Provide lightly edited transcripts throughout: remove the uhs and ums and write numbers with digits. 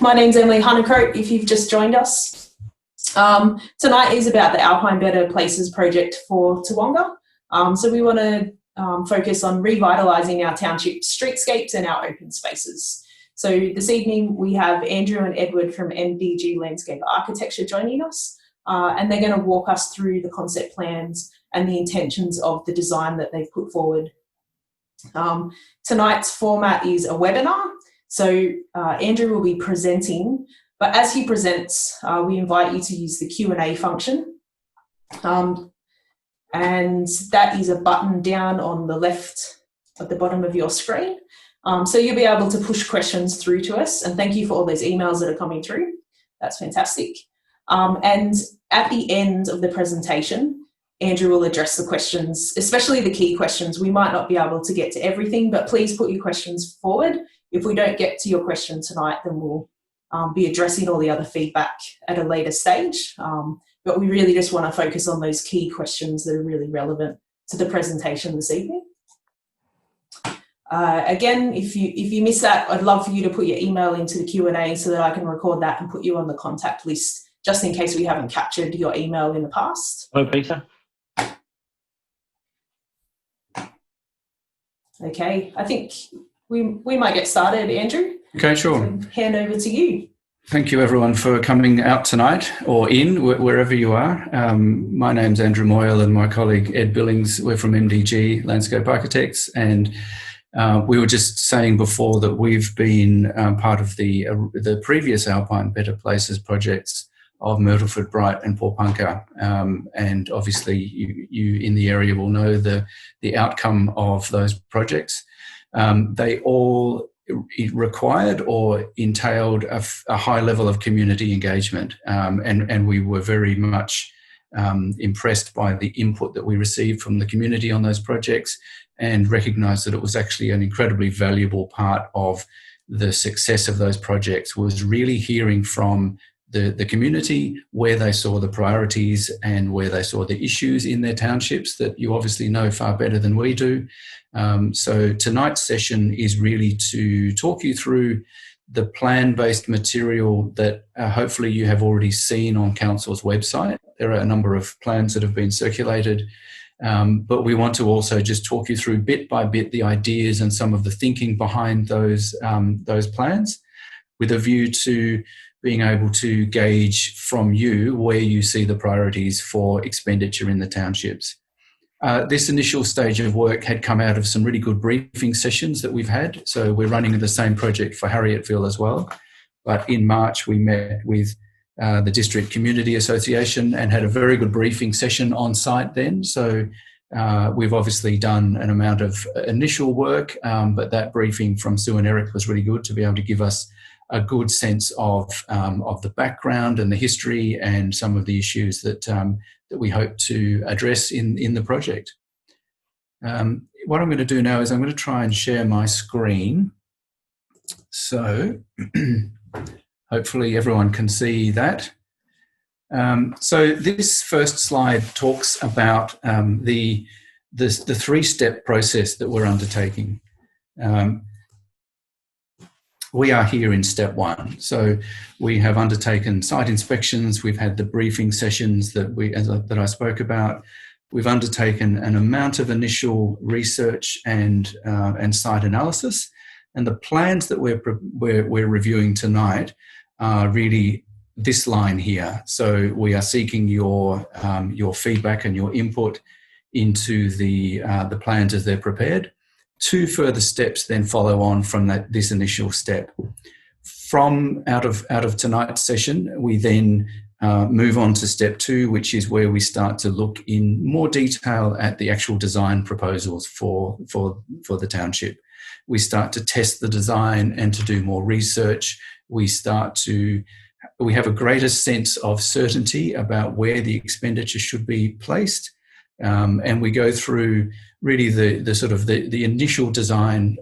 My name's Emily Hunnicrote, if you've just joined us. Tonight is about the Alpine Better Places project for Tawonga. So we want to focus on revitalising our township streetscapes and our open spaces. So this evening we have Andrew and Edward from MDG Landscape Architecture joining us, and they're going to walk us through the concept plans and the intentions of the design that they've put forward. Tonight's format is a webinar. So Andrew will be presenting, but as he presents, we invite you to use the Q&A function. And that is a button down on the left at the bottom of your screen. So you'll be able to push questions through to us, and thank you for all those emails that are coming through. That's fantastic. And at the end of the presentation, Andrew will address the questions, especially the key questions. We might not be able to get to everything, but please put your questions forward. If we don't get to your question tonight, then we'll be addressing all the other feedback at a later stage. But we really just want to focus on those key questions that are really relevant to the presentation this evening. Again, if you miss that, I'd love for you to put your email into the Q&A so that I can record that and put you on the contact list, just in case we haven't captured your email in the past. Hello, Peter. Okay, I think we might get started, Andrew. Okay, sure. So hand over to you. Thank you, everyone, for coming out tonight, or wherever you are. My name's Andrew Moyle and my colleague Ed Billings. We're from MDG Landscape Architects, and we were just saying before that we've been part of the previous Alpine Better Places projects of Myrtleford, Bright and Porpunka, and obviously you in the area will know the outcome of those projects. They all required or entailed a high level of community engagement, and we were very much impressed by the input that we received from the community on those projects, and recognised that it was actually an incredibly valuable part of the success of those projects was really hearing from the community where they saw the priorities and where they saw the issues in their townships that you obviously know far better than we do. So tonight's session is really to talk you through the plan-based material that hopefully you have already seen on Council's website. There are a number of plans that have been circulated, but we want to also just talk you through bit by bit the ideas and some of the thinking behind those plans, with a view to being able to gauge from you where you see the priorities for expenditure in the townships. This initial stage of work had come out of some really good briefing sessions that we've had. So we're running the same project for Harriettville as well. But in March, we met with the District Community Association and had a very good briefing session on site then. So we've obviously done an amount of initial work, but that briefing from Sue and Eric was really good to be able to give us a good sense of the background and the history and some of the issues that we hope to address in the project. What I'm going to do now is I'm going to try and share my screen. So hopefully everyone can see that. So this first slide talks about the three-step process that we're undertaking. We are here in step one. So we have undertaken site inspections. We've had the briefing sessions that I spoke about. We've undertaken an amount of initial research and site analysis. And the plans that we're reviewing tonight are really this line here. So we are seeking your feedback and your input into the plans as they're prepared. Two further steps then follow on from this initial step. From out of tonight's session, we then move on to step two, which is where we start to look in more detail at the actual design proposals for the township. We start to test the design and to do more research. We have a greater sense of certainty about where the expenditure should be placed. And we go through really the initial design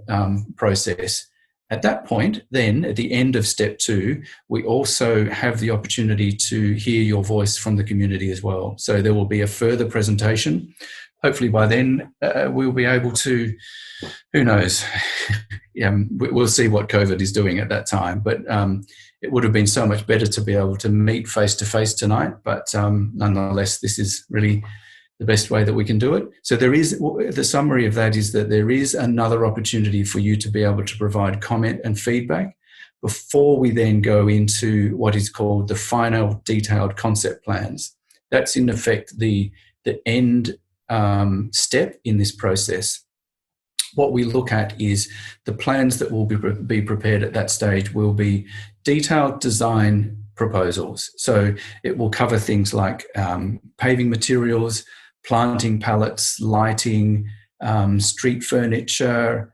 process. At that point, then, at the end of step two, we also have the opportunity to hear your voice from the community as well. So there will be a further presentation. Hopefully by then, we'll be able to, who knows, we'll see what COVID is doing at that time. But It would have been so much better to be able to meet face to face tonight, but nonetheless, this is really the best way that we can do it. So the summary of that is that there is another opportunity for you to be able to provide comment and feedback before we then go into what is called the final detailed concept plans. That's in effect the end step in this process. What we look at is the plans that will be prepared at that stage will be detailed design proposals. So it will cover things like paving materials, planting pallets, lighting, street furniture,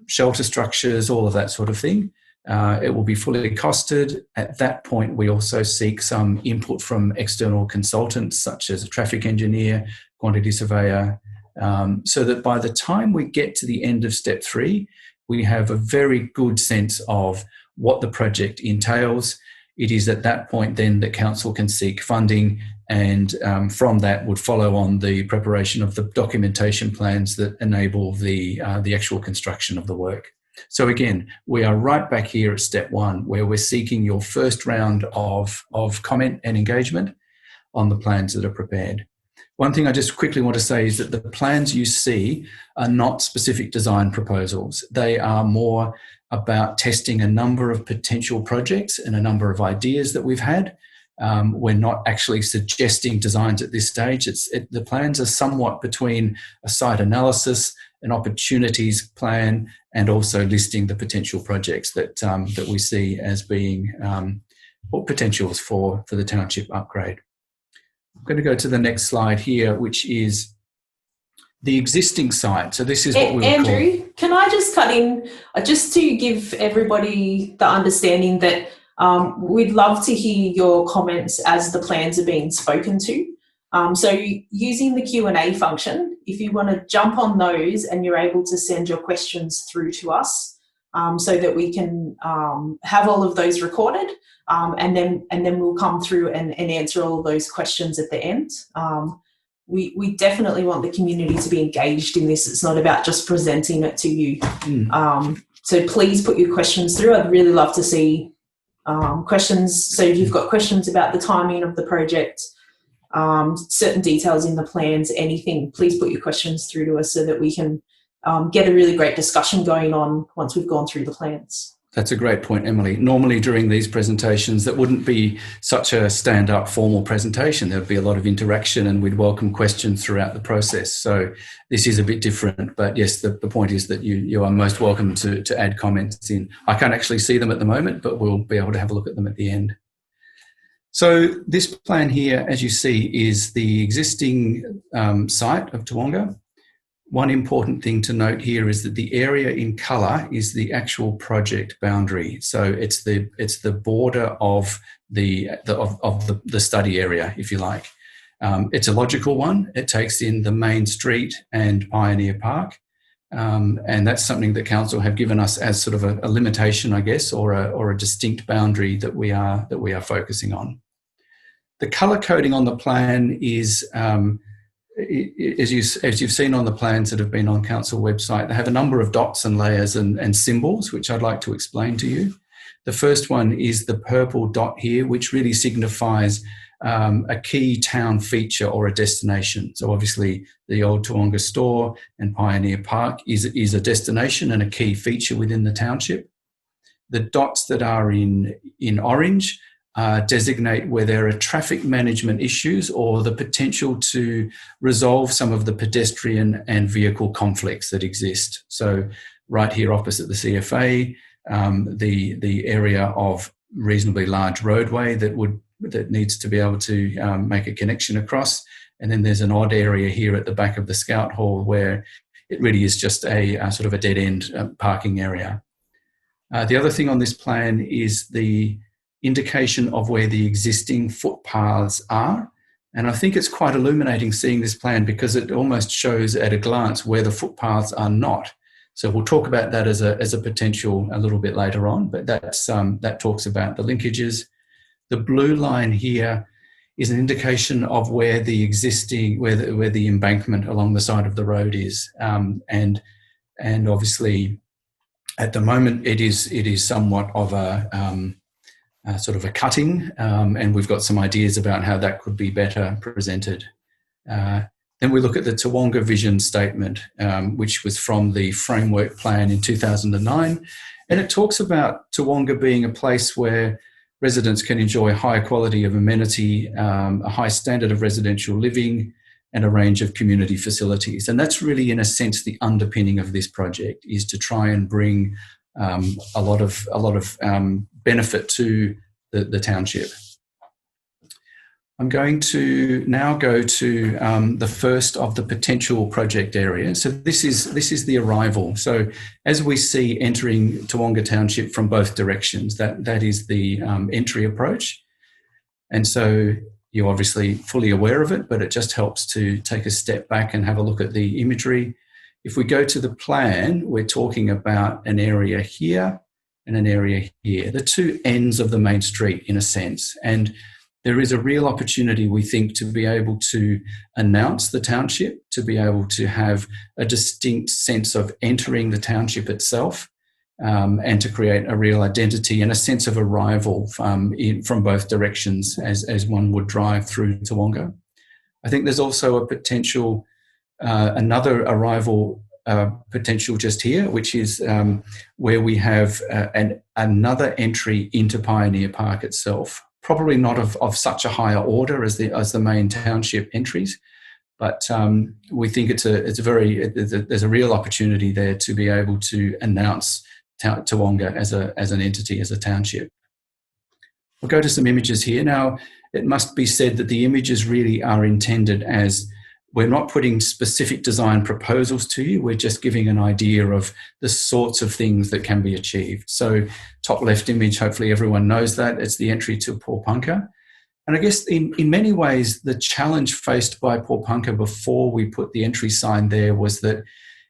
shelter structures, all of that sort of thing. It will be fully costed. At that point, we also seek some input from external consultants, such as a traffic engineer, quantity surveyor, so that by the time we get to the end of step 3, we have a very good sense of what the project entails. It is at that point then that council can seek funding, and from that would follow on the preparation of the documentation plans that enable the actual construction of the work. So again, we are right back here at step 1, where we're seeking your first round of comment and engagement on the plans that are prepared. One thing I just quickly want to say is that the plans you see are not specific design proposals. They are more about testing a number of potential projects and a number of ideas that we've had. We're not actually suggesting designs at this stage. The plans are somewhat between a site analysis, an opportunities plan, and also listing the potential projects that we see as being potentials for the township upgrade. I'm going to go to the next slide here, which is the existing site. So this is what we Andrew, can I just cut in just to give everybody the understanding that we'd love to hear your comments as the plans are being spoken to. So using the Q&A function, if you want to jump on those and you're able to send your questions through to us so that we can have all of those recorded and then we'll come through and answer all of those questions at the end. We definitely want the community to be engaged in this. It's not about just presenting it to you. So please put your questions through. I'd really love to see questions. So if you've got questions about the timing of the project, certain details in the plans, anything, please put your questions through to us so that we can get a really great discussion going on once we've gone through the plans. That's a great point, Emily. Normally during these presentations, that wouldn't be such a stand-up formal presentation. There would be a lot of interaction and we'd welcome questions throughout the process. So this is a bit different, but yes, the point is that you are most welcome to add comments in. I can't actually see them at the moment, but we'll be able to have a look at them at the end. So this plan here, as you see, is the existing site of Tawonga. One important thing to note here is that the area in colour is the actual project boundary. So it's the border of the study area, if you like. It's a logical one. It takes in the main street and Pioneer Park, and that's something that council have given us as sort of a limitation, I guess, or a distinct boundary that we are focusing on. The colour coding on the plan is. As you've seen on the plans that have been on council website, they have a number of dots and layers and symbols, which I'd like to explain to you. The first one is the purple dot here, which really signifies a key town feature or a destination. So obviously the old Tawonga store and Pioneer Park is a destination and a key feature within the township. The dots that are in orange designate where there are traffic management issues or the potential to resolve some of the pedestrian and vehicle conflicts that exist. So right here opposite the CFA, the area of reasonably large roadway that needs to be able to make a connection across. And then there's an odd area here at the back of the Scout Hall where it really is just a sort of a dead end parking area. The other thing on this plan is the indication of where the existing footpaths are. And I think it's quite illuminating seeing this plan because it almost shows at a glance where the footpaths are not. So we'll talk about that as a potential a little bit later on, but that talks about the linkages. The blue line here is an indication of where the existing, where the embankment along the side of the road is. And obviously at the moment it is somewhat of a sort of a cutting, and we've got some ideas about how that could be better presented. Then we look at the Tawonga Vision Statement, which was from the Framework Plan in 2009, and it talks about Tawonga being a place where residents can enjoy high quality of amenity, a high standard of residential living, and a range of community facilities. And that's really, in a sense, the underpinning of this project, is to try and bring a lot of benefit to the township. I'm going to now go to the first of the potential project areas. So this is the arrival. So as we see entering Tawonga Township from both directions, that is the entry approach. And so you're obviously fully aware of it, but it just helps to take a step back and have a look at the imagery. If we go to the plan, we're talking about an area here and an area here, the two ends of the main street in a sense. And there is a real opportunity, we think, to be able to announce the township, to be able to have a distinct sense of entering the township itself, and to create a real identity and a sense of arrival from both directions as one would drive through Tawonga. I think there's also a potential, another arrival potential just here, which is where we have another entry into Pioneer Park itself. Probably not of such a higher order as the main township entries, but we think there's a real opportunity there to be able to announce Tawonga as an entity, as a township. We'll go to some images here. Now, it must be said that the images really are intended as, we're not putting specific design proposals to you, we're just giving an idea of the sorts of things that can be achieved. So top left image, hopefully everyone knows that, it's the entry to Pawpunka. And I guess in many ways, the challenge faced by Pawpunka before we put the entry sign there was that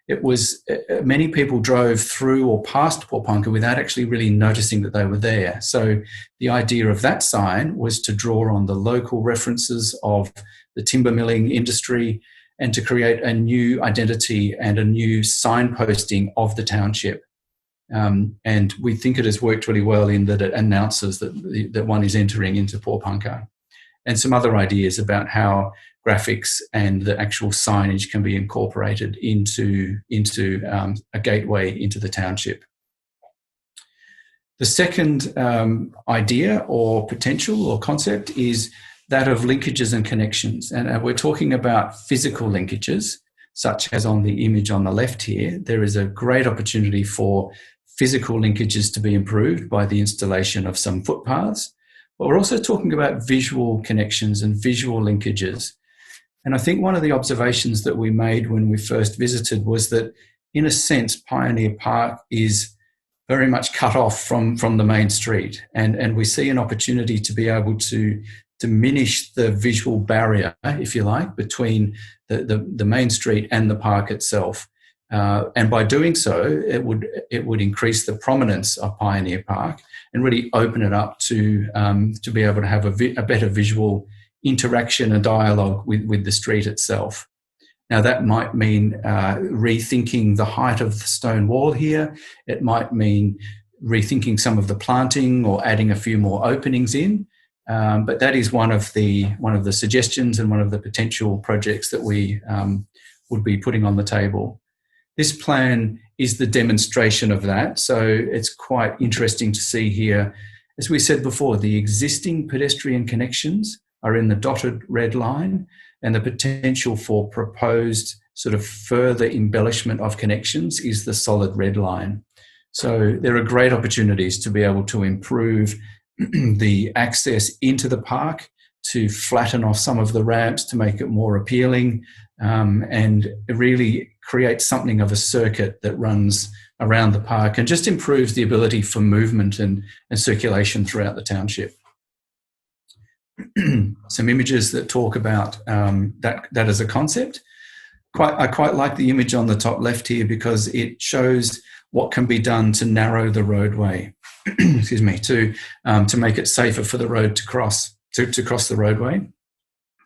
it was, many people drove through or past Pawpunka without actually really noticing that they were there. So the idea of that sign was to draw on the local references of the timber milling industry and to create a new identity and a new signposting of the township. And we think it has worked really well in that it announces that one is entering into Pawpunka. And some other ideas about how graphics and the actual signage can be incorporated into a gateway into the township. The second idea or potential or concept is that of linkages and connections. And we're talking about physical linkages, such as on the image on the left here. There is a great opportunity for physical linkages to be improved by the installation of some footpaths. But we're also talking about visual connections and visual linkages. And I think one of the observations that we made when we first visited was that, in a sense, Pioneer Park is very much cut off from the main street. And we see an opportunity to be able to diminish the visual barrier, if you like, between the main street and the park itself. And by doing so, it would increase the prominence of Pioneer Park and really open it up to be able to have a better visual interaction and dialogue with the street itself. Now, that might mean rethinking the height of the stone wall here. It might mean rethinking some of the planting or adding a few more openings in. But that is one of the suggestions and one of the potential projects that we would be putting on the table. This plan is the demonstration of that. So it's quite interesting to see here. As we said before, the existing pedestrian connections are in the dotted red line, and the potential for proposed sort of further embellishment of connections is the solid red line. So there are great opportunities to be able to improve the access into the park, to flatten off some of the ramps to make it more appealing, and really create something of a circuit that runs around the park and just improves the ability for movement and circulation throughout the township. Some images that talk about that as a concept. I quite like the image on the top left here because it shows what can be done to narrow the roadway. Excuse me, to make it safer for the road to cross the roadway.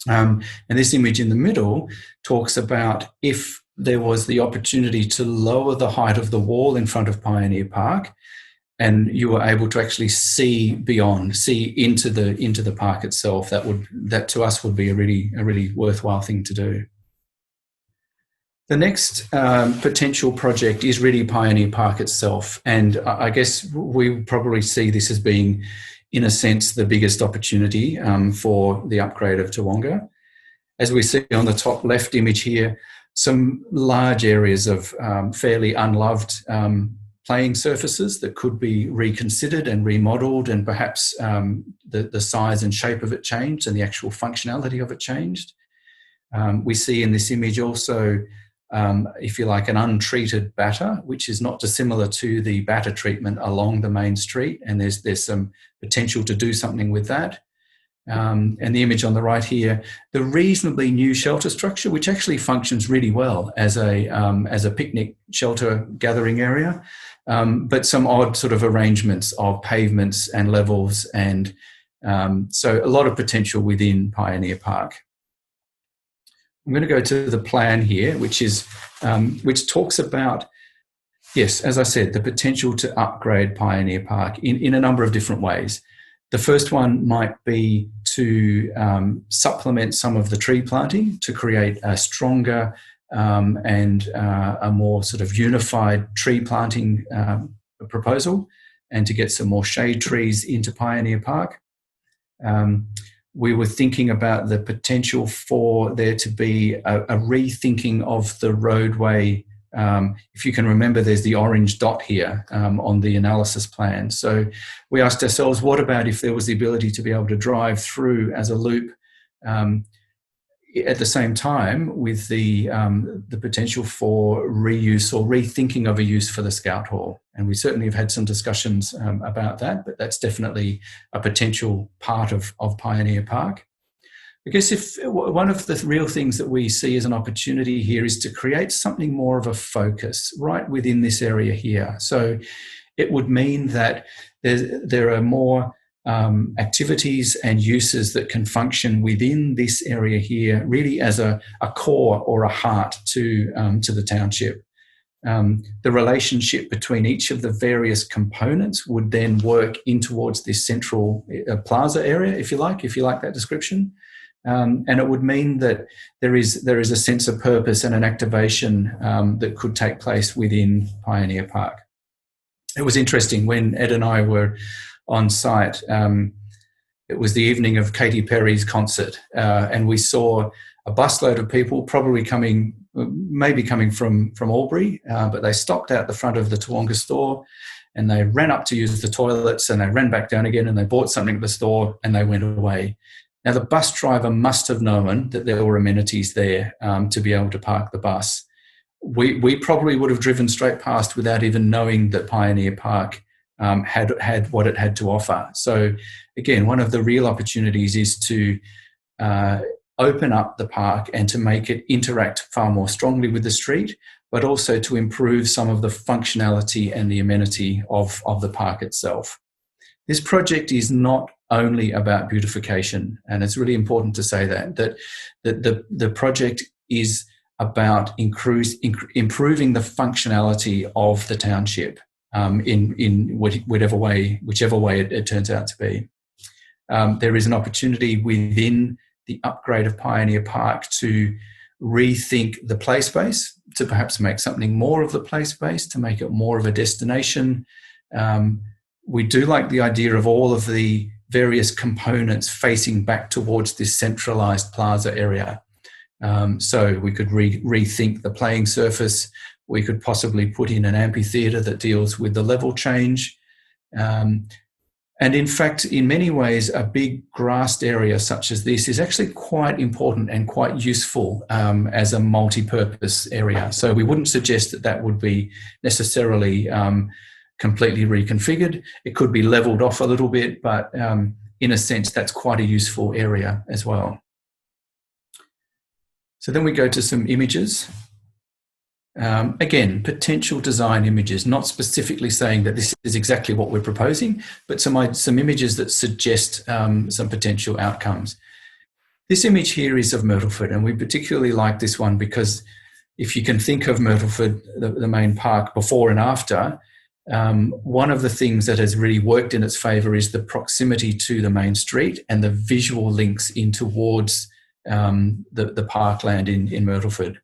And this image in the middle talks about if there was the opportunity to lower the height of the wall in front of Pioneer Park and you were able to actually see beyond, see into the park itself. That to us would be a really worthwhile thing to do. The next potential project is really Pioneer Park itself, and I guess we probably see this as being, in a sense, the biggest opportunity for the upgrade of Tawonga. As we see on the top left image here, some large areas of fairly unloved playing surfaces that could be reconsidered and remodelled, and perhaps the size and shape of it changed and the actual functionality of it changed. We see in this image also, if you like, an untreated batter, which is not dissimilar to the batter treatment along the main street, and there's some potential to do something with that. And the image on the right here, the reasonably new shelter structure, which actually functions really well as a picnic shelter gathering area, but some odd sort of arrangements of pavements and levels, and so a lot of potential within Pioneer Park. I'm going to go to the plan here, which talks about, yes, as I said, the potential to upgrade Pioneer Park in a number of different ways. The first one might be to supplement some of the tree planting to create a stronger and a more sort of unified tree planting proposal, and to get some more shade trees into Pioneer Park. We were thinking about the potential for there to be a rethinking of the roadway. If you can remember, there's the orange dot here on the analysis plan. So we asked ourselves, what about if there was the ability to be able to drive through as a loop at the same time with the potential for reuse or rethinking of a use for the Scout Hall? And we certainly have had some discussions about that, but that's definitely a potential part of Pioneer Park. I guess if one of the real things that we see as an opportunity here is to create something more of a focus right within this area here. So it would mean that there are more activities and uses that can function within this area here, really as a core or a heart to the township. The relationship between each of the various components would then work in towards this central plaza area, if you like that description. And it would mean that there is a sense of purpose and an activation that could take place within Pioneer Park. It was interesting when Ed and I were on site. It was the evening of Katy Perry's concert, and we saw a busload of people, probably maybe coming from Albury, but they stopped out the front of the Tawonga store, and they ran up to use the toilets, and they ran back down again, and they bought something at the store, and they went away. Now, the bus driver must have known that there were amenities there to be able to park the bus. We probably would have driven straight past without even knowing that Pioneer Park had what it had to offer. So, again, one of the real opportunities is to open up the park and to make it interact far more strongly with the street, but also to improve some of the functionality and the amenity of the park itself. This project is not only about beautification, and it's really important to say that the project is about improving the functionality of the township in whichever way it turns out to be. There is an opportunity within the upgrade of Pioneer Park to rethink the play space, to perhaps make something more of the play space, to make it more of a destination. We do like the idea of all of the various components facing back towards this centralised plaza area. So we could rethink the playing surface. We could possibly put in an amphitheatre that deals with the level change. And in fact, in many ways, a big grassed area such as this is actually quite important and quite useful as a multi-purpose area. So we wouldn't suggest that would be necessarily completely reconfigured. It could be levelled off a little bit, but in a sense, that's quite a useful area as well. So then we go to some images. Again, potential design images, not specifically saying that this is exactly what we're proposing, but some images that suggest some potential outcomes. This image here is of Myrtleford, and we particularly like this one because if you can think of Myrtleford, the main park, before and after, One of the things that has really worked in its favour is the proximity to the main street and the visual links in towards the parkland in Myrtleford.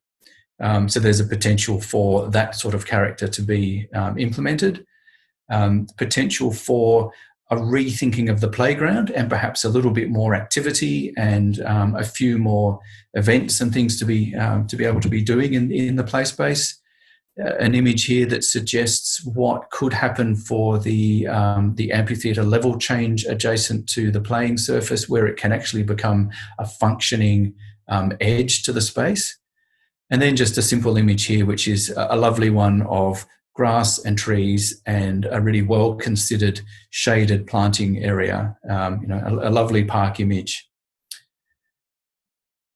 So there's a potential for that sort of character to be implemented. Potential for a rethinking of the playground and perhaps a little bit more activity and a few more events and things to be able to be doing in the play space. An image here that suggests what could happen for the amphitheatre level change adjacent to the playing surface, where it can actually become a functioning edge to the space. And then just a simple image here, which is a lovely one of grass and trees and a really well-considered shaded planting area, a lovely park image.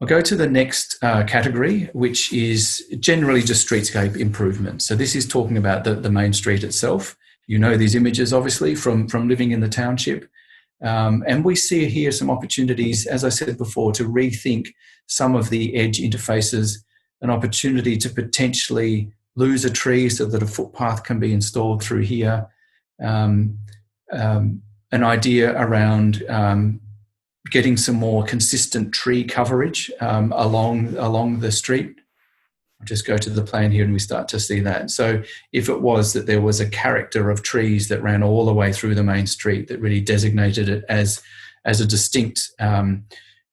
I'll go to the next category, which is generally just streetscape improvements. So this is talking about the main street itself. You know these images, obviously, from living in the township. And we see here some opportunities, as I said before, to rethink some of the edge interfaces, an opportunity to potentially lose a tree so that a footpath can be installed through here, an idea around getting some more consistent tree coverage along the street. I'll just go to the plan here and we start to see that. So if it was that there was a character of trees that ran all the way through the main street that really designated it as a distinct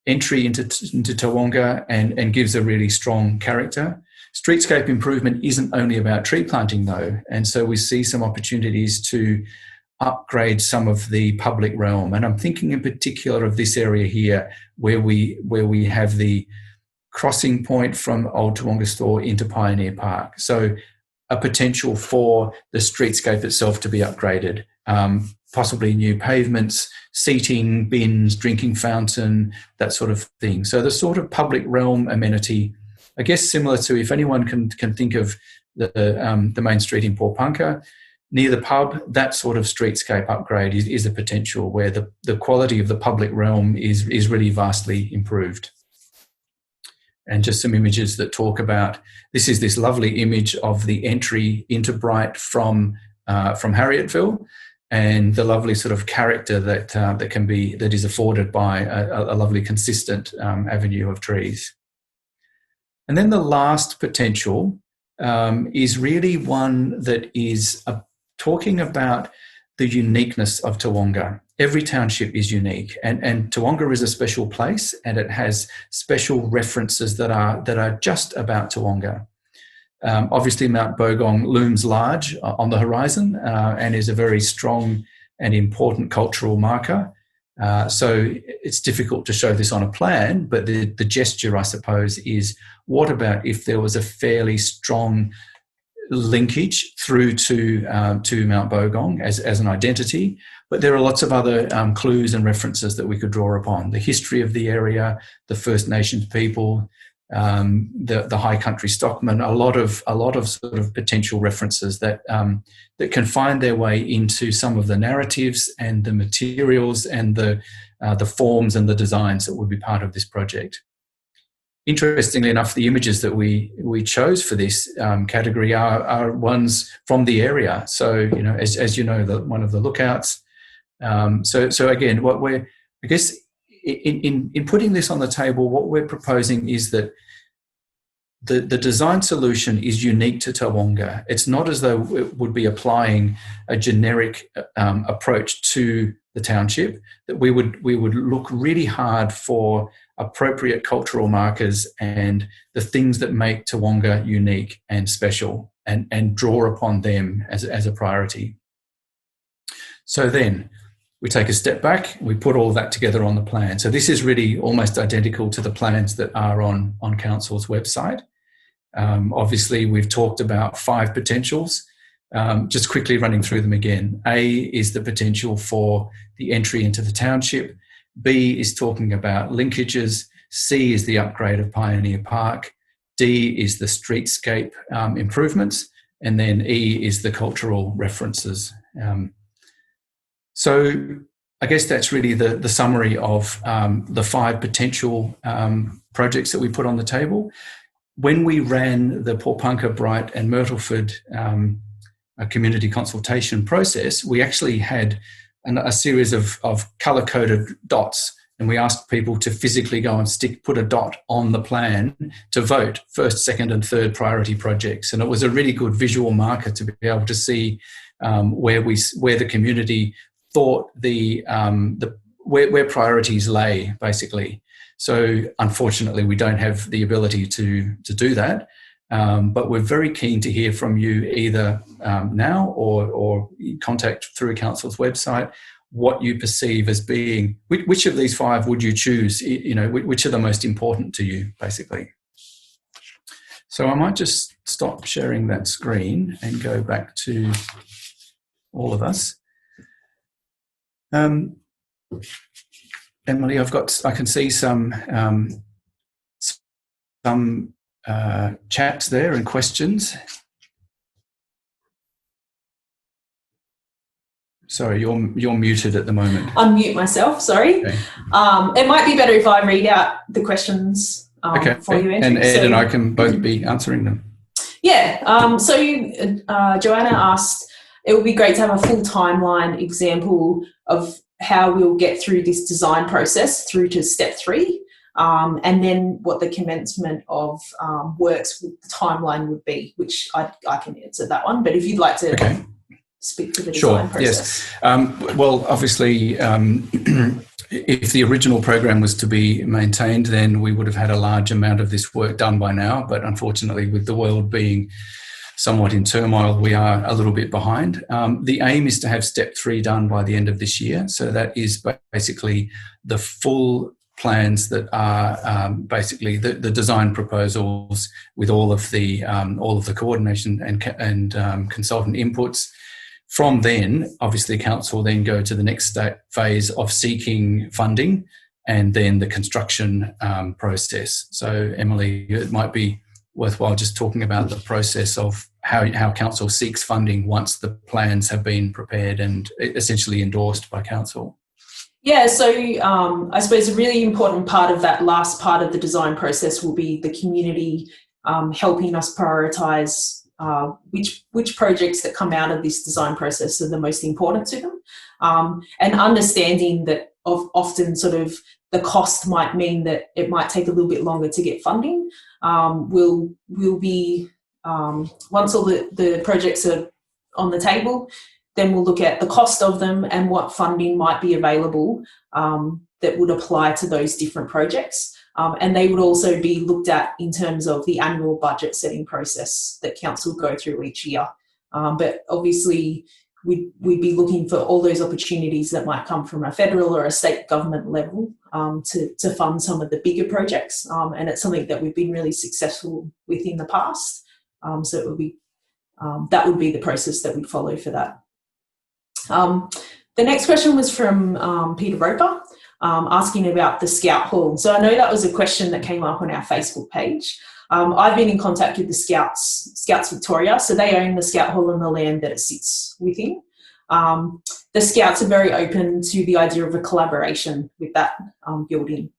entry into Tawonga and gives a really strong character. Streetscape improvement isn't only about tree planting though, and so we see some opportunities to upgrade some of the public realm. And I'm thinking in particular of this area here where we have the crossing point from Old Tawonga Store into Pioneer Park. So a potential for the streetscape itself to be upgraded, possibly new pavements, seating, bins, drinking fountain, that sort of thing. So the sort of public realm amenity, I guess similar to, if anyone can think of the main street in Pawpunka, near the pub, that sort of streetscape upgrade is a potential where the quality of the public realm is really vastly improved. And just some images that talk about, this is this lovely image of the entry into Bright from Harrietville, and the lovely sort of character that is afforded by a lovely consistent avenue of trees. And then the last potential is really one that is talking about the uniqueness of Tawonga. Every township is unique, and Tawonga is a special place, and it has special references that are just about Tawonga. Obviously, Mount Bogong looms large on the horizon and is a very strong and important cultural marker. So it's difficult to show this on a plan, but the gesture, I suppose, is what about if there was a fairly strong linkage through to Mount Bogong as an identity, but there are lots of other clues and references that we could draw upon. The history of the area, the First Nations people, the high country stockmen, a lot of sort of potential references that can find their way into some of the narratives and the materials and the forms and the designs that would be part of this project. Interestingly enough, the images that we chose for this category are ones from the area. So, you know, as you know, one of the lookouts. So again, what we're, I guess, in putting this on the table, what we're proposing is that the design solution is unique to Tawonga. It's not as though it would be applying a generic approach to the township, that we would look really hard for appropriate cultural markers and the things that make Tawonga unique and special, and draw upon them as a priority. So then we take a step back, we put all that together on the plan. So this is really almost identical to the plans that are on Council's website. Obviously, we've talked about 5 potentials. Just quickly running through them again. A is the potential for the entry into the township. B is talking about linkages. C is the upgrade of Pioneer Park. D is the streetscape improvements. And then E is the cultural references. So I guess that's really the summary of the 5 potential projects that we put on the table. When we ran the Pawpunka, Bright and Myrtleford a community consultation process, we actually had a series of colour-coded dots, and we asked people to physically go and put a dot on the plan to vote first, second and third priority projects. And it was a really good visual marker to be able to see where the community thought where priorities lay, basically. So unfortunately, we don't have the ability to do that. But we're very keen to hear from you either now or contact through Council's website what you perceive as being, which of these 5 would you choose, which are the most important to you, basically. So I might just stop sharing that screen and go back to all of us. Emily, I can see some chats there and questions. Sorry, you're muted at the moment. Unmute myself, sorry. Okay. It might be better if I read out the questions for you, Andrew. And Ed and I can both be answering them. Yeah, Joanna asked, it would be great to have a full timeline example of how we'll get through this design process through to step 3. And then what the commencement of works with the timeline would be, which I can answer that one. But if you'd like to speak to the design process. Yes. Well, obviously, if the original program was to be maintained, then we would have had a large amount of this work done by now. But unfortunately, with the world being somewhat in turmoil, we are a little bit behind. The aim is to have step 3 done by the end of this year. So that is basically the full plans that are basically the design proposals with all of the coordination and consultant inputs. From then, obviously, Council then go to the next phase of seeking funding and then the construction process. So, Emily, it might be worthwhile just talking about the process of how Council seeks funding once the plans have been prepared and essentially endorsed by Council. Yeah, so I suppose a really important part of that last part of the design process will be the community helping us prioritise which projects that come out of this design process are the most important to them, and understanding that often sort of the cost might mean that it might take a little bit longer to get funding. We'll be once all the projects are on the table, then we'll look at the cost of them and what funding might be available that would apply to those different projects. And they would also be looked at in terms of the annual budget setting process that Council go through each year. But obviously, we'd be looking for all those opportunities that might come from a federal or a state government level to fund some of the bigger projects. And it's something that we've been really successful with in the past. So it would be that would be the process that we'd follow for that. The next question was from Peter Roper, asking about the Scout Hall. So I know that was a question that came up on our Facebook page. I've been in contact with the Scouts Victoria, so they own the Scout Hall and the land that it sits within. The Scouts are very open to the idea of a collaboration with that building.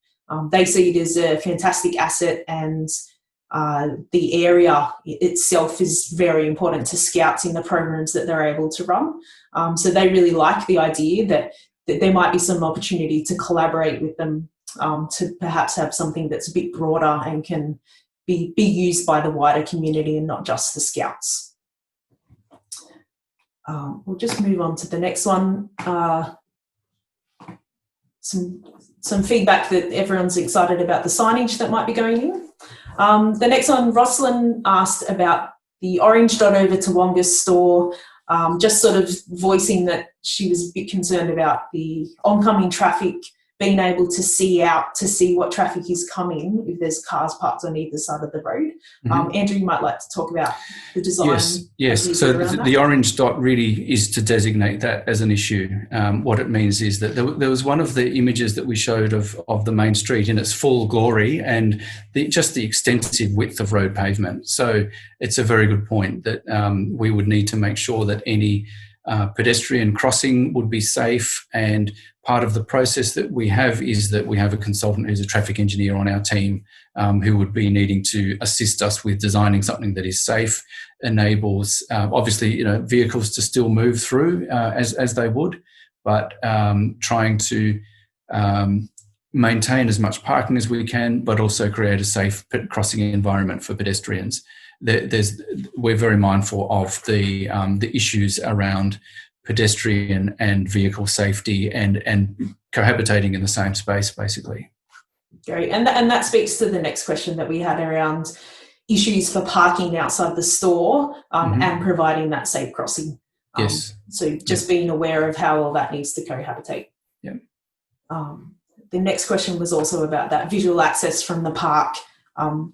They see it as a fantastic asset, and the area itself is very important to Scouts in the programs that they're able to run. So they really like the idea that there might be some opportunity to collaborate with them to perhaps have something that's a bit broader and can be used by the wider community and not just the Scouts. We'll just move on to the next one. Some feedback that everyone's excited about the signage that might be going in. The next one, Rosalind asked about the Orange Dot over Tawonga store, just sort of voicing that she was a bit concerned about the oncoming traffic, being able to see out to see what traffic is coming if there's cars parked on either side of the road. Mm-hmm. Andrew, you might like to talk about the design. Yes. So the orange dot really is to designate that as an issue. What it means is that there was one of the images that we showed of the main street in its full glory and just the extensive width of road pavement. So it's a very good point that we would need to make sure that any pedestrian crossing would be safe. And part of the process that we have is that we have a consultant who's a traffic engineer on our team who would be needing to assist us with designing something that is safe, enables obviously vehicles to still move through as they would, but trying to maintain as much parking as we can, but also create a safe crossing environment for pedestrians. We're very mindful of the issues around pedestrian and vehicle safety and cohabitating in the same space, basically. Great, and that speaks to the next question that we had around issues for parking outside the store and providing that safe crossing. Yes. So just being aware of how all that needs to cohabitate. Yeah. The next question was also about that visual access from the park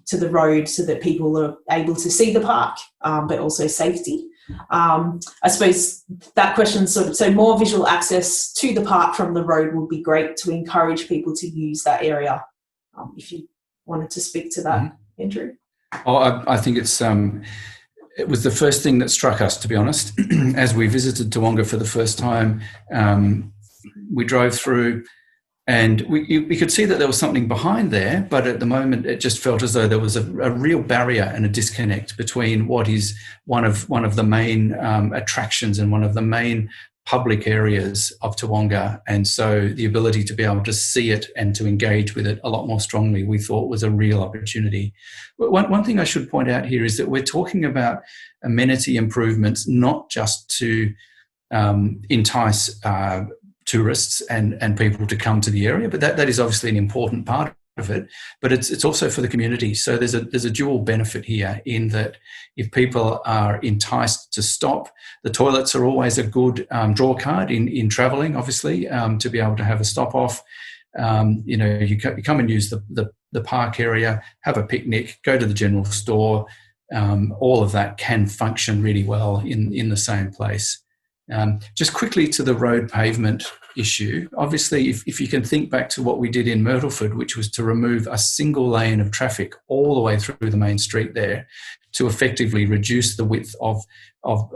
to the road so that people are able to see the park, but also safety. I suppose that question so more visual access to the park from the road would be great to encourage people to use that area. If you wanted to speak to that, Andrew. Oh, I think it was the first thing that struck us, to be honest. As we visited Tawonga for the first time, we drove through and we could see that there was something behind there, but at the moment it just felt as though there was a real barrier and a disconnect between what is one of the main attractions and one of the main public areas of Tawonga. And so the ability to be able to see it and to engage with it a lot more strongly, we thought was a real opportunity. One thing I should point out here is that we're talking about amenity improvements, not just to entice tourists and people to come to the area, but that is obviously an important part of it, but it's also for the community. So there's a dual benefit here in that if people are enticed to stop, the toilets are always a good draw card in travelling, obviously, to be able to have a stop off. You come and use the park area, have a picnic, go to the general store. All of that can function really well in the same place. Just quickly to the road pavement issue. Obviously, if you can think back to what we did in Myrtleford, which was to remove a single lane of traffic all the way through the main street there to effectively reduce the width of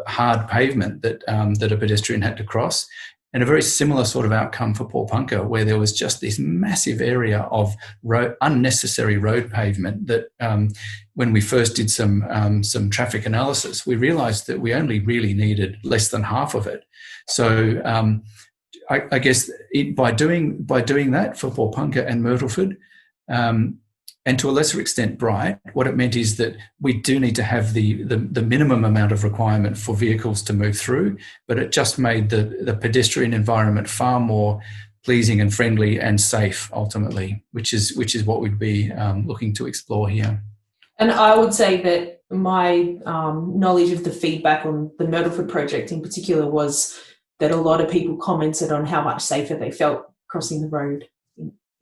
hard pavement that a pedestrian had to cross. And a very similar sort of outcome for Pawpunka, where there was just this massive area of unnecessary road pavement that when we first did some traffic analysis, we realised that we only really needed less than half of it. So I guess by doing that for Pawpunka and Myrtleford, and to a lesser extent Bright, what it meant is that we do need to have the minimum amount of requirement for vehicles to move through, but it just made the pedestrian environment far more pleasing and friendly and safe ultimately, which is what we'd be looking to explore here. And I would say that my knowledge of the feedback on the Myrtleford project in particular was that a lot of people commented on how much safer they felt crossing the road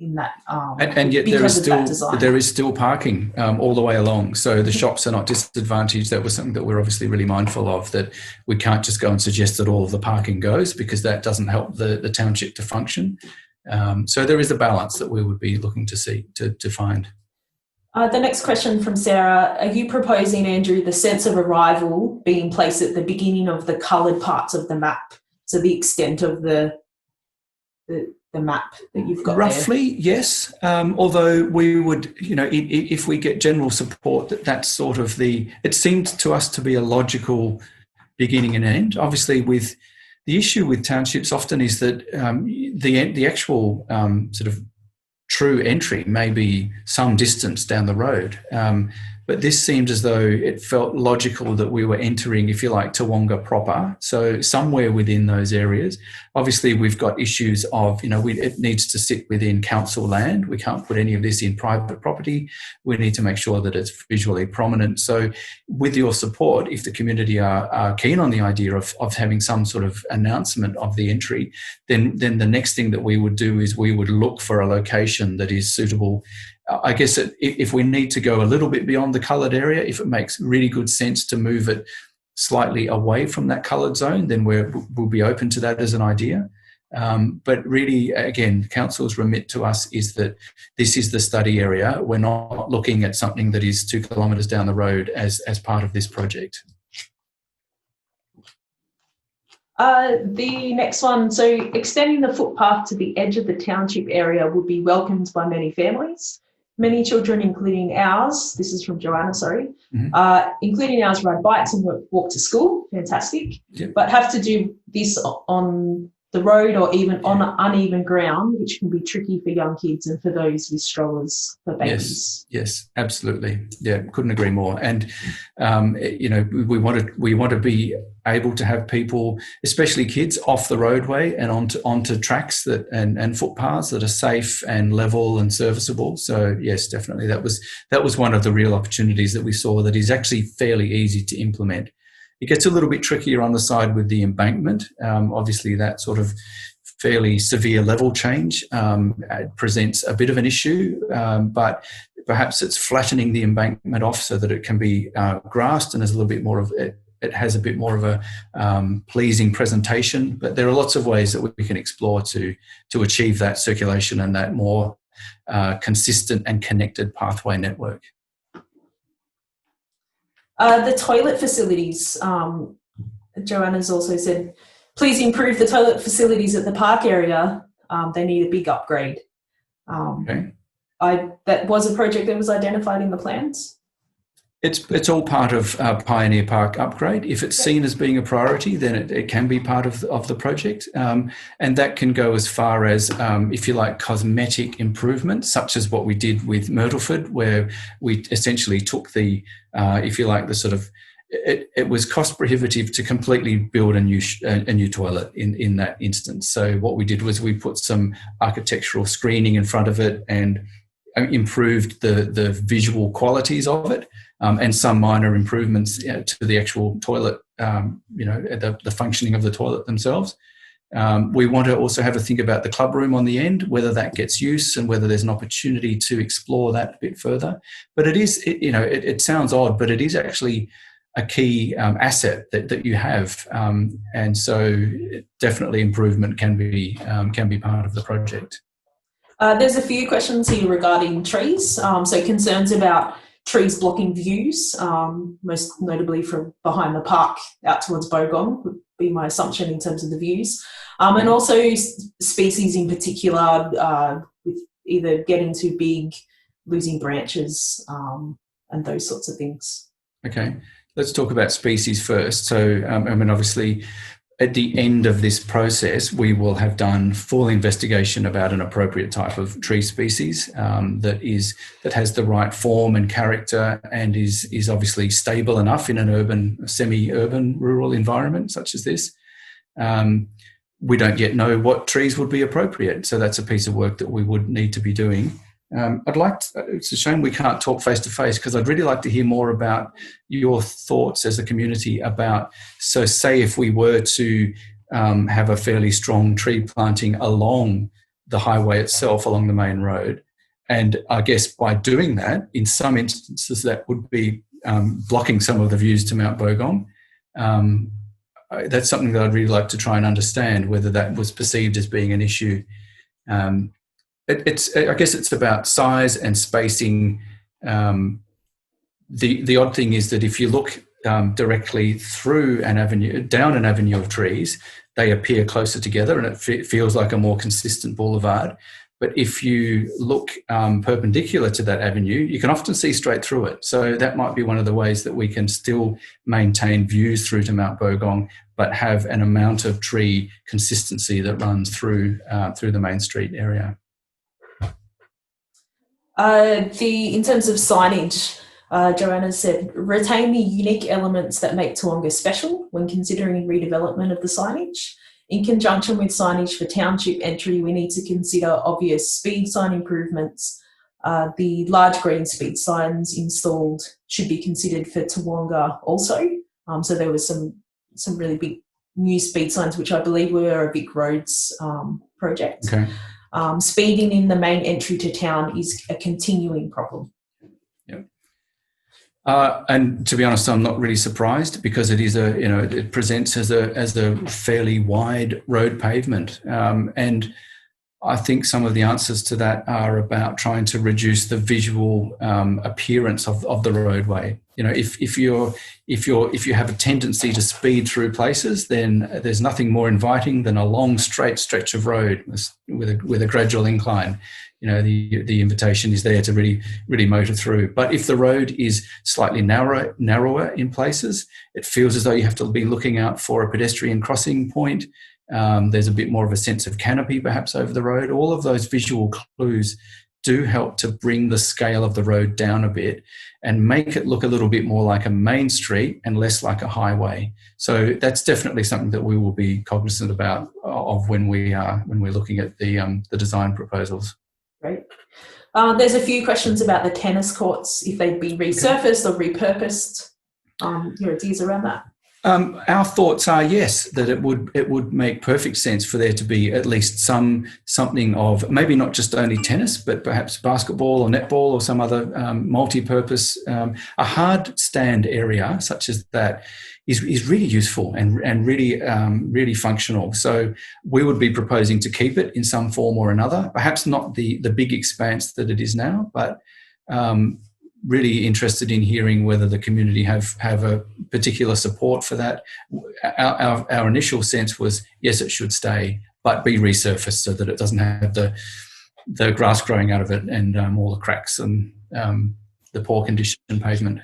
in that and yet there is still parking all the way along, so the shops are not disadvantaged. That was something that we're obviously really mindful of, that we can't just go and suggest that all of the parking goes, because that doesn't help the township to function. So there is a balance that we would be looking to see to find. The next question from Sarah: are you proposing, Andrew, the sense of arrival being placed at the beginning of the coloured parts of the map, so the extent of the map that you've got roughly there? Yes, although we would, if we get general support, that's sort of it seemed to us to be a logical beginning and end. Obviously, with the issue with townships often is that the actual sort of true entry may be some distance down the road. But this seemed as though it felt logical that we were entering, if you like, Tawonga proper, so somewhere within those areas. Obviously, we've got issues of, it needs to sit within council land. We can't put any of this in private property. We need to make sure that it's visually prominent. So with your support, if the community are keen on the idea of having some sort of announcement of the entry, then the next thing that we would do is we would look for a location that is suitable. I guess if we need to go a little bit beyond the coloured area, if it makes really good sense to move it slightly away from that coloured zone, then we'll be open to that as an idea. But really, again, council's remit to us is that this is the study area. We're not looking at something that is 2 kilometres down the road as part of this project. The next one, so extending the footpath to the edge of the township area would be welcomed by many families. Many children, including ours, this is from Joanna, sorry, including ours, ride bikes and walk to school, fantastic, but have to do this on the road or even on uneven ground, which can be tricky for young kids and for those with strollers for babies. Yes, absolutely. Yeah, couldn't agree more. And we want to be able to have people, especially kids, off the roadway and onto tracks and footpaths that are safe and level and serviceable. So yes, definitely, that was one of the real opportunities that we saw, that is actually fairly easy to implement. It gets a little bit trickier on the side with the embankment. Obviously, that sort of fairly severe level change presents a bit of an issue, but perhaps it's flattening the embankment off so that it can be grassed and there's a little bit more of it. It has a bit more of a pleasing presentation. But there are lots of ways that we can explore to achieve that circulation and that more consistent and connected pathway network. The toilet facilities, Joanna's also said, please improve the toilet facilities at the park area. They need a big upgrade. Okay. That was a project that was identified in the plans. It's all part of Pioneer Park upgrade. If it's seen as being a priority, then it can be part of the project. And that can go as far as, if you like, cosmetic improvements, such as what we did with Myrtleford, where we essentially took the, if you like, the sort of, it was cost prohibitive to completely build a new toilet in that instance. So what we did was we put some architectural screening in front of it and improved the visual qualities of it. And some minor improvements to the actual toilet, the functioning of the toilet themselves. We want to also have a think about the club room on the end, whether that gets use and whether there's an opportunity to explore that a bit further. But it sounds odd, but it is actually a key asset that you have. And so definitely improvement can be part of the project. There's a few questions here regarding trees. So concerns about trees blocking views, most notably from behind the park out towards Bogong would be my assumption in terms of the views. And also species in particular with either getting too big, losing branches, and those sorts of things. Okay, let's talk about species first. So, obviously, at the end of this process, we will have done full investigation about an appropriate type of tree species that has the right form and character and is obviously stable enough in an semi-urban, rural environment such as this. We don't yet know what trees would be appropriate, so that's a piece of work that we would need to be doing. It's a shame we can't talk face to face, because I'd really like to hear more about your thoughts as a community about, so say if we were to have a fairly strong tree planting along the highway itself, along the main road, and I guess by doing that, in some instances that would be blocking some of the views to Mount Bogong. That's something that I'd really like to try and understand, whether that was perceived as being an issue. I guess it's about size and spacing. The odd thing is that if you look directly through down an avenue of trees, they appear closer together and it feels like a more consistent boulevard. But if you look perpendicular to that avenue, you can often see straight through it. So that might be one of the ways that we can still maintain views through to Mount Bogong, but have an amount of tree consistency that runs through the main street area. In terms of signage, Joanna said, retain the unique elements that make Tawonga special when considering redevelopment of the signage. In conjunction with signage for township entry, we need to consider obvious speed sign improvements. The large green speed signs installed should be considered for Tawonga also. So there was some really big new speed signs, which I believe were a Vic Roads project. Okay. Speeding in the main entry to town is a continuing problem. Yeah. And to be honest, I'm not really surprised, because it is it presents as a fairly wide road pavement. And I think some of the answers to that are about trying to reduce the visual appearance of the roadway. You know, if you have a tendency to speed through places, then there's nothing more inviting than a long straight stretch of road with a gradual incline. You know, the invitation is there to really motor through. But if the road is slightly narrower in places, it feels as though you have to be looking out for a pedestrian crossing point. There's a bit more of a sense of canopy perhaps over the road. All of those visual clues do help to bring the scale of the road down a bit and make it look a little bit more like a main street and less like a highway. So that's definitely something that we will be cognizant about of when we're looking at the design proposals. Great. There's a few questions about the tennis courts, if they'd be resurfaced or repurposed. Your ideas around that? Our thoughts are yes, that it would make perfect sense for there to be at least something of maybe not just only tennis, but perhaps basketball or netball or some other multi-purpose. A hard stand area such as that is really useful and really functional. So we would be proposing to keep it in some form or another. Perhaps not the big expanse that it is now, but really interested in hearing whether the community have a particular support for that. Our initial sense was, yes, it should stay, but be resurfaced so that it doesn't have the grass growing out of it and all the cracks and the poor condition pavement.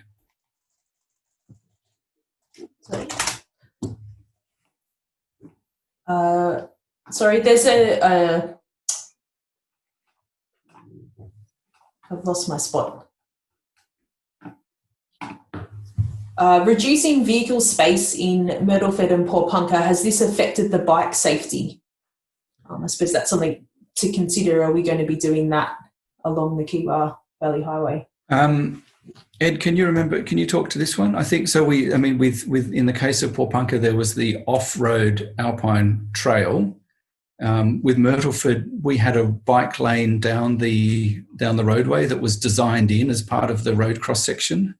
Sorry, there's I've lost my spot. Reducing vehicle space in Myrtleford and Port Punker, has this affected the bike safety? I suppose that's something to consider. Are we going to be doing that along the Kiwa Valley Highway? Ed, can you talk to this one? I think so. With in the case of Port Punker, there was the off-road Alpine trail. With Myrtleford, we had a bike lane down the roadway that was designed in as part of the road cross section.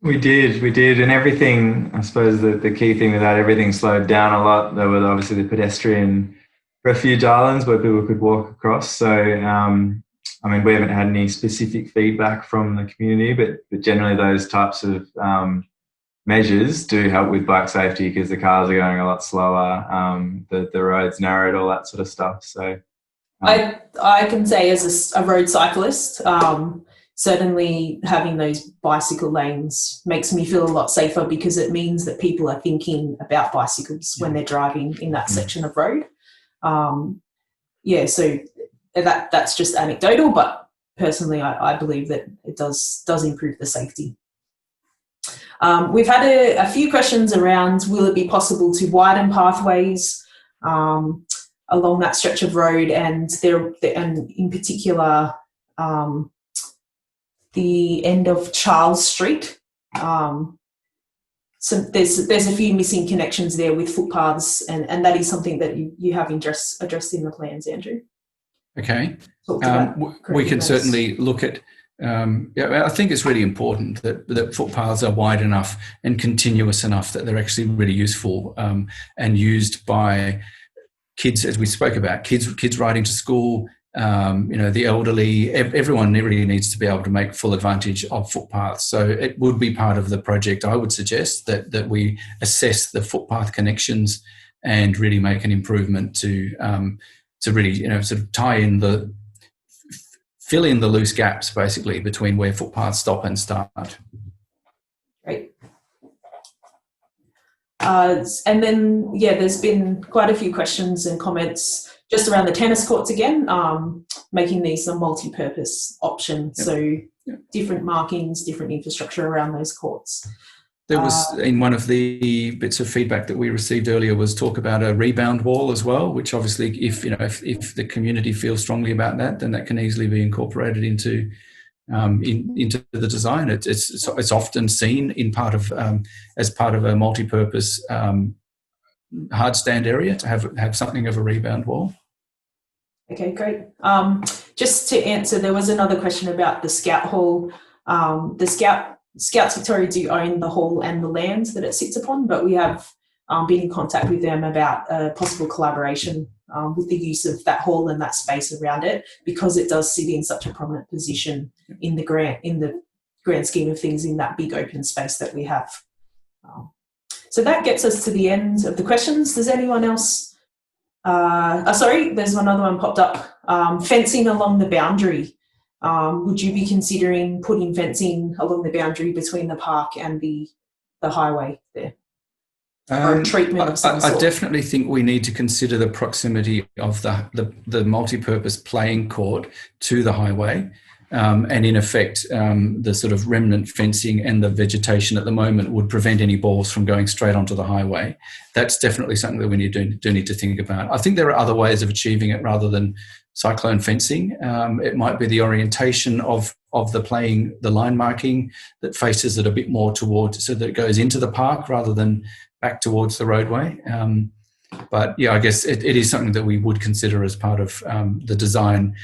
We did, and everything, I suppose the key thing with that, everything slowed down a lot. There were obviously the pedestrian refuge islands where people could walk across. So, we haven't had any specific feedback from the community, but generally those types of measures do help with bike safety because the cars are going a lot slower, the road's narrowed, all that sort of stuff. So, I can say as a road cyclist, certainly having those bicycle lanes makes me feel a lot safer because it means that people are thinking about bicycles when they're driving in that section of road. So that's just anecdotal, but personally I believe that it does improve the safety. We've had a few questions around, will it be possible to widen pathways along that stretch of road, and in particular the end of Charles Street. So there's a few missing connections there with footpaths, and that is something that you have addressed in the plans, Andrew. Okay. We can certainly look at, I think it's really important that footpaths are wide enough and continuous enough that they're actually really useful and used by kids, as we spoke about, kids riding to school, the elderly, everyone really needs to be able to make full advantage of footpaths. So it would be part of the project. I would suggest that we assess the footpath connections and really make an improvement to really, sort of fill in the loose gaps basically between where footpaths stop and start. Great. And then, there's been quite a few questions and comments just around the tennis courts again, making these a multi-purpose option. Yep. So different markings, different infrastructure around those courts. There was, in one of the bits of feedback that we received earlier, was talk about a rebound wall as well, which obviously if the community feels strongly about that, then that can easily be incorporated into the design. It's often seen in part of as part of a multi-purpose hard stand area to have something of a rebound wall. Okay, great. Just to answer, there was another question about the Scout Hall. The Scouts Victoria do own the hall and the land that it sits upon, but we have been in contact with them about a possible collaboration with the use of that hall and that space around it, because it does sit in such a prominent position in the grand scheme of things in that big open space that we have. So that gets us to the end of the questions. Does anyone else? Sorry, there's another one popped up. Fencing along the boundary. Would you be considering putting fencing along the boundary between the park and the highway there? Or treatment of some sort? I definitely think we need to consider the proximity of the multi-purpose playing court to the highway, and in effect, the sort of remnant fencing and the vegetation at the moment would prevent any balls from going straight onto the highway. That's definitely something that we do need to think about. I think there are other ways of achieving it rather than cyclone fencing. It might be the orientation of the line marking that faces it a bit more towards, so that it goes into the park rather than back towards the roadway. But yeah, I guess it is something that we would consider as part of the design.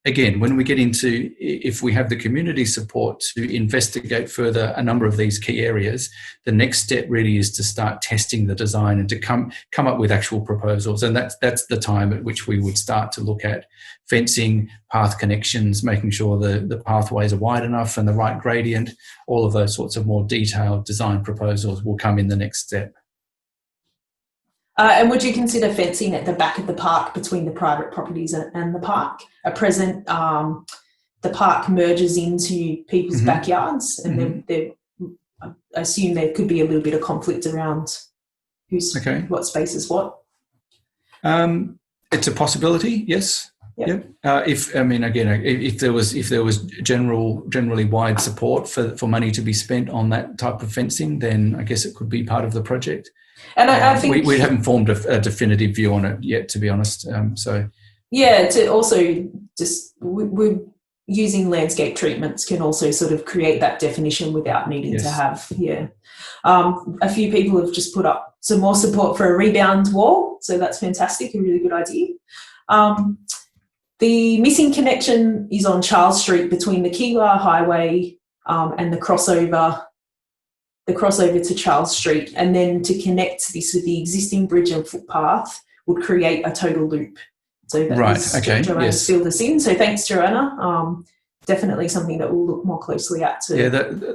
Again, when we get into, if we have the community support to investigate further a number of these key areas, the next step really is to start testing the design and to come up with actual proposals. And that's the time at which we would start to look at fencing, path connections, making sure the pathways are wide enough and the right gradient. All of those sorts of more detailed design proposals will come in the next step. And would you consider fencing at the back of the park between the private properties and the park? At present, the park merges into people's backyards, and I assume there could be a little bit of conflict around what space is what. It's a possibility, yes. Yep. If there was generally wide support for money to be spent on that type of fencing, then I guess it could be part of the project. And I think we haven't formed a definitive view on it yet, to be honest. To also just we're using landscape treatments can also sort of create that definition without needing to have a few people have just put up some more support for a rebound wall, so that's fantastic, a really good idea. The missing connection is on Charles Street between the Kiwa Highway and the crossover to Charles Street, and then to connect this with the existing bridge and footpath would create a total loop. So that Joanna's filled this in. So thanks, Joanna. Definitely something that we'll look more closely at too. Yeah,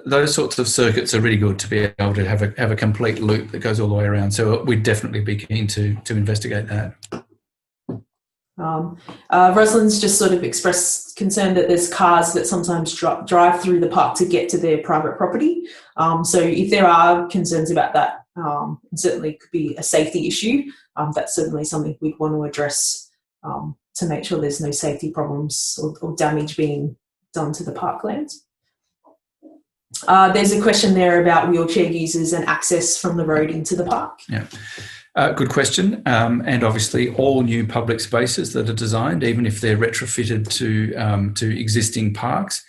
those sorts of circuits are really good to be able to have a complete loop that goes all the way around. So we'd definitely be keen to investigate that. Rosalind's just sort of expressed concern that there's cars that sometimes drive through the park to get to their private property. So if there are concerns about that, it certainly could be a safety issue. That's certainly something we'd want to address to make sure there's no safety problems or damage being done to the parkland. There's a question there about wheelchair users and access from the road into the park. Yeah. Good question. And obviously all new public spaces that are designed, even if they're retrofitted to existing parks,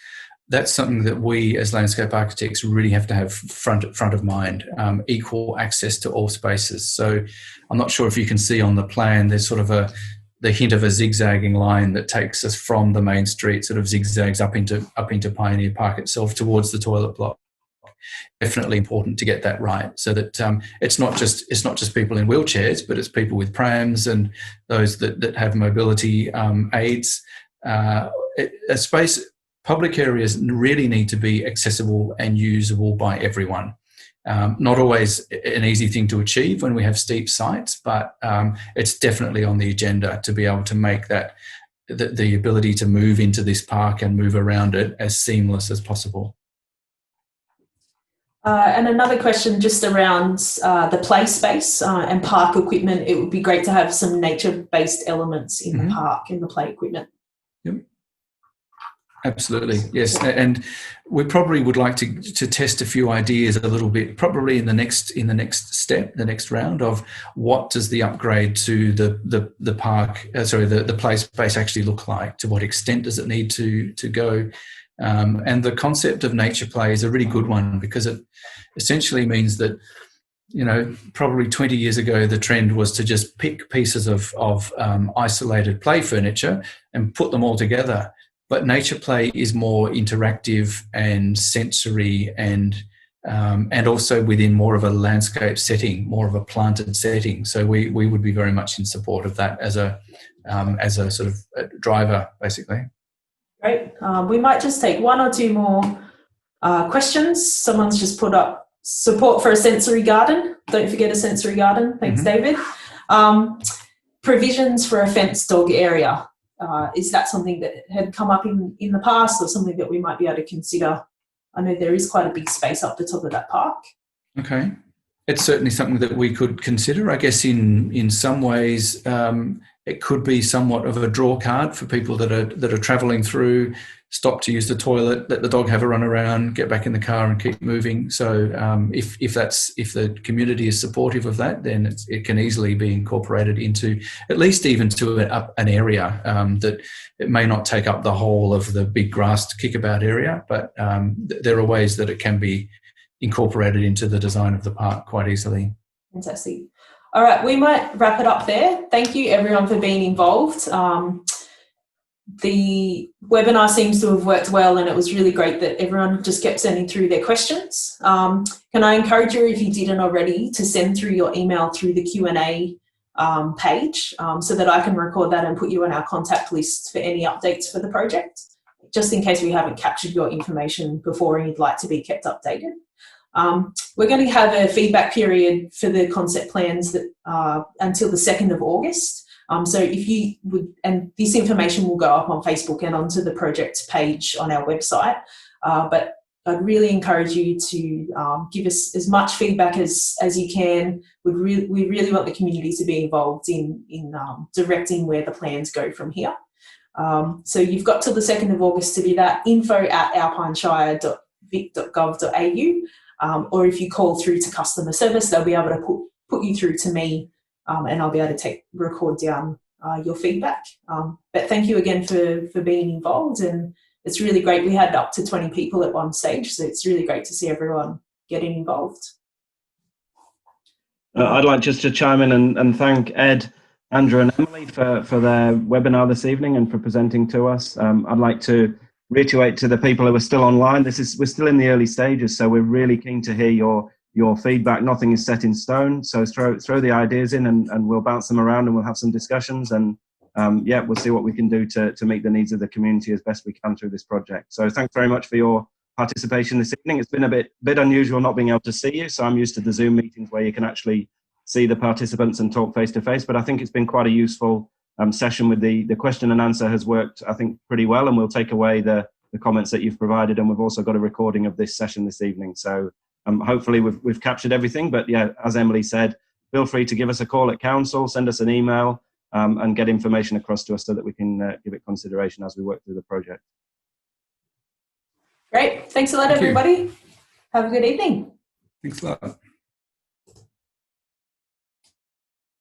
that's something that we as landscape architects really have to have front of mind, equal access to all spaces. So I'm not sure if you can see on the plan, there's sort of the hint of a zigzagging line that takes us from the main street, sort of zigzags up into Pioneer Park itself towards the toilet block. Definitely important to get that right, so that it's not just people in wheelchairs, but it's people with prams and those that have mobility aids. Public areas really need to be accessible and usable by everyone. Not always an easy thing to achieve when we have steep sites, but it's definitely on the agenda to be able to make that the ability to move into this park and move around it as seamless as possible. And another question just around the play space and park equipment. It would be great to have some nature-based elements in the park, in the play equipment. Yep. Absolutely, yes. And we probably would like to test a few ideas a little bit, probably in the next step, the next round of what does the upgrade to the park, the play space actually look like? To what extent does it need to go? And the concept of nature play is a really good one, because it essentially means that, probably 20 years ago, the trend was to just pick pieces of isolated play furniture and put them all together. But nature play is more interactive and sensory and and also within more of a landscape setting, more of a planted setting. So we would be very much in support of that as a sort of driver, basically. Great. We might just take one or two more questions. Someone's just put up support for a sensory garden. Don't forget a sensory garden. Thanks, David. Provisions for a fenced dog area. Is that something that had come up in the past, or something that we might be able to consider? I know there is quite a big space up the top of that park. Okay. It's certainly something that we could consider. I guess in some ways it could be somewhat of a draw card for people that are travelling through, stop to use the toilet, let the dog have a run around, get back in the car and keep moving. So if the community is supportive of that, then it can easily be incorporated into, at least even to an area that it may not take up the whole of the big grassed kickabout area, but there are ways that it can be incorporated into the design of the park quite easily. Fantastic. All right, we might wrap it up there. Thank you everyone for being involved. The webinar seems to have worked well, and it was really great that everyone just kept sending through their questions. Can I encourage you, if you didn't already, to send through your email through the Q&A page so that I can record that and put you on our contact list for any updates for the project, just in case we haven't captured your information before and you'd like to be kept updated. We're going to have a feedback period for the concept plans that until the 2nd of August. So if you would, and this information will go up on Facebook and onto the project page on our website, but I'd really encourage you to give us as much feedback as you can. We really want the community to be involved in directing where the plans go from here. So you've got till the 2nd of August to do that. info@alpineshire.vic.gov.au, or if you call through to customer service, they'll be able to put you through to me, and I'll be able to record down your feedback. But thank you again for being involved, and it's really great. We had up to 20 people at one stage, so it's really great to see everyone getting involved. I'd like just to chime in and thank Ed, Andrew and Emily for their webinar this evening and for presenting to us. I'd like to reiterate to the people who are still online, we're still in the early stages, so we're really keen to hear your feedback. Nothing is set in stone, so throw the ideas in and we'll bounce them around and we'll have some discussions, and we'll see what we can do to meet the needs of the community as best we can through this project. So thanks very much for your participation this evening. It's been a bit unusual not being able to see you, so I'm used to the Zoom meetings where you can actually see the participants and talk face to face, but I think it's been quite a useful session with the question and answer has worked, I think, pretty well, and we'll take away the comments that you've provided, and we've also got a recording of this session this evening. So hopefully we've captured everything, but yeah, as Emily said, feel free to give us a call at council, send us an email, and get information across to us so that we can give it consideration as we work through the project. Great. Thanks a lot, everybody. Have a good evening. Thanks a lot.